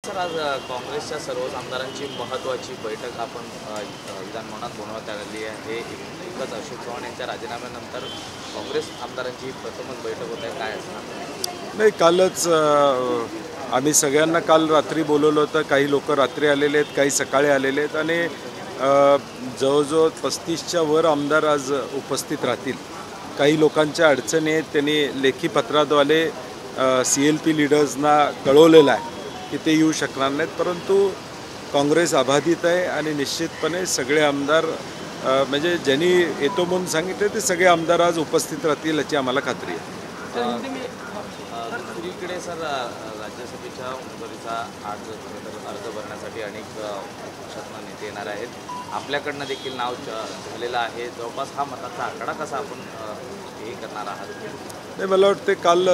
Sir आज काँग्रेसच्या सर्वच आमदारांची महत्त्वाची बैठक आपण विधानभवनात बोलवण्यात आलेली आहे. एकच अशोक चव्हाण यांच्या राजीनाम्यानंतर काँग्रेस आमदारांची ही प्रथमच बैठक होत आहे. काय असणार? नाही, कालच आम्ही सगळ्यांना काल रात्री बोलवलं होतं. काही लोक रात्री आलेले आहेत, काही सकाळी आलेले आहेत आणि जवळजवळ 35च्या वर आमदार आज उपस्थित राहतील. काही लोकांच्या अडचणी आहेत, त्यांनी लेखी पत्राद्वारे CLP लीडर्सना कळवलेलं आहे की ते येऊ शकणार नाहीत. परंतु काँग्रेस अबाधित आहे आणि निश्चितपणे सगळे आमदार म्हणजे ज्यांनी येतो म्हणून सांगितले ते सगळे आमदार आज उपस्थित राहतील याची आम्हाला खात्री आहे. दुसरीकडे सर राज्यसभेच्या उमेदवारीचा आज अर्ज भरण्यासाठी अनेक पक्षातून नेते येणार आहेत. आपल्याकडनं देखील नाव झालेलं आहे. जवळपास हा मताचा आकडा कसा आपण हे करणार आहात? नाही, मला वाटते काल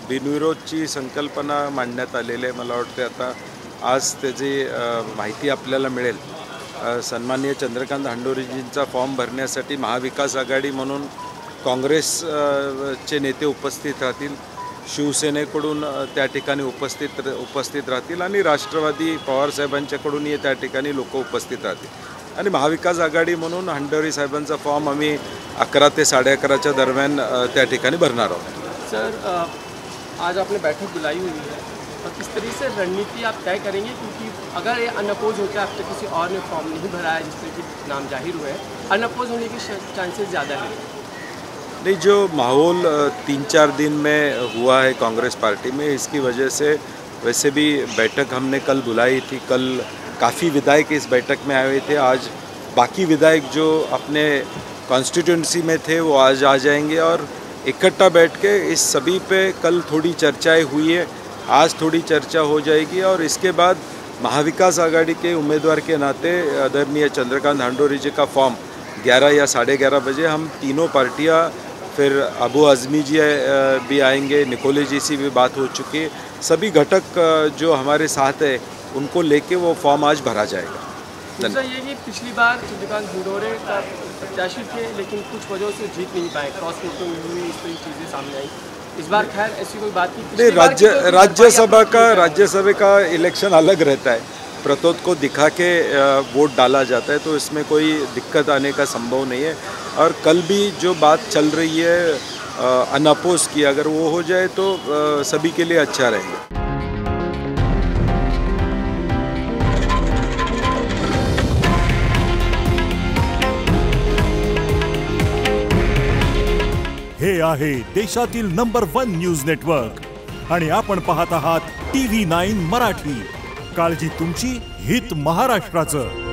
बिनविरोधची संकल्पना मांडण्यात आलेली आहे. मला वाटते आता आज त्याची माहिती आपल्याला मिळेल. सन्माननीय चंद्रकांत हांडोरेजींचा फॉर्म भरण्यासाठी महाविकास आघाडी म्हणून काँग्रेसचे नेते उपस्थित राहतील, शिवसेनेकडून त्या ठिकाणी उपस्थित राहतील आणि राष्ट्रवादी पवारसाहेबांच्याकडूनही त्या ठिकाणी लोक उपस्थित राहतील. आणि महाविकास आघाडी म्हणून हांडोरे साहेबांचा फॉर्म आम्ही 11 ते 11:30च्या दरम्यान त्या ठिकाणी भरणार आहोत. सर आज आपने बैठक बुलाई हुई है और किस तरह से रणनीति आप तय करेंगे, क्योंकि अगर ये अनअपोज होकर अब तक किसी और ने फॉर्म नहीं भरा है जिस तरह के नाम जाहिर हुए हैं, अनअपोज होने के चांसेस ज़्यादा हैं? नहीं, जो माहौल 3-4 दिन में हुआ है कांग्रेस पार्टी में, इसकी वजह से वैसे भी बैठक हमने कल बुलाई थी. कल काफ़ी विधायक इस बैठक में आए हुए थे. आज बाकी विधायक जो अपने कॉन्स्टिट्यूंसी में थे वो आज आ जाएंगे और इकट्ठा बैठ के इस सभी पे कल थोड़ी चर्चाएं हुई है. आज थोड़ी चर्चा हो जाएगी और इसके बाद महाविकास आघाड़ी के उम्मीदवार के नाते आदरणीय चंद्रकांत हांडोरे जी का फॉर्म 11 या 11:30 बजे हम तीनों पार्टियां, फिर अबू आज़मी जी भी आएंगे, निकोले जी से भी बात हो चुकी है. सभी घटक जो हमारे साथ है उनको लेके वो फॉर्म आज भरा जाएगा. दूसरा ये कि पिछली बार चंद्रकांत हांडोरे का प्रत्याशी थे लेकिन कुछ वजहों से जीत नहीं पाए, क्रॉस वोटिंग हुई, इस तरह की चीज़ें सामने आई. इस बार खैर ऐसी कोई बात नहीं. राज्यसभा का इलेक्शन अलग रहता है. प्रतोद को दिखा के वोट डाला जाता है, तो इसमें कोई दिक्कत आने का संभव नहीं है. और कल भी जो बात चल रही है अनअपोज की, अगर वो हो जाए तो सभी के लिए अच्छा रहेगा. हे आहे देशातील नंबर 1 न्यूज नेटवर्क आणि आपण पाहत आहात TV9 मराठी. काळजी तुमची, हित महाराष्ट्राचं.